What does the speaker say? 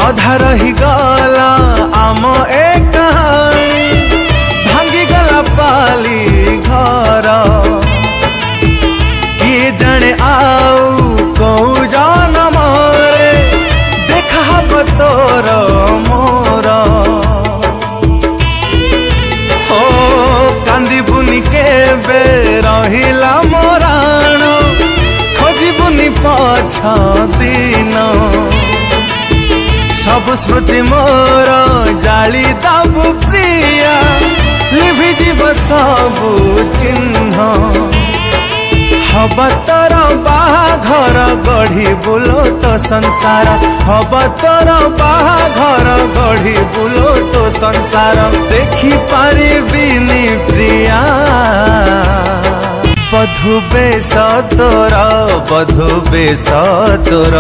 अधा रही गला आम ए कहानी भांगी गला पाली घर किए जाने आउ कौ जनम रे देखा हब तोर मोर हो कांदी बुनी के बे रहिला मोराण खोजी बुनी पछ दिन सब स्मृति मोर जाली दबु प्रिया लिभि जीव सबु चिन्ह हब तोर बाहाघर गढ़ी बुलो तो संसार हब तोर बाहाघर गढ़ी बुलो तो संसार देखी पारिबिनी प्रिया बधु बेश तोर बधु बेश तोर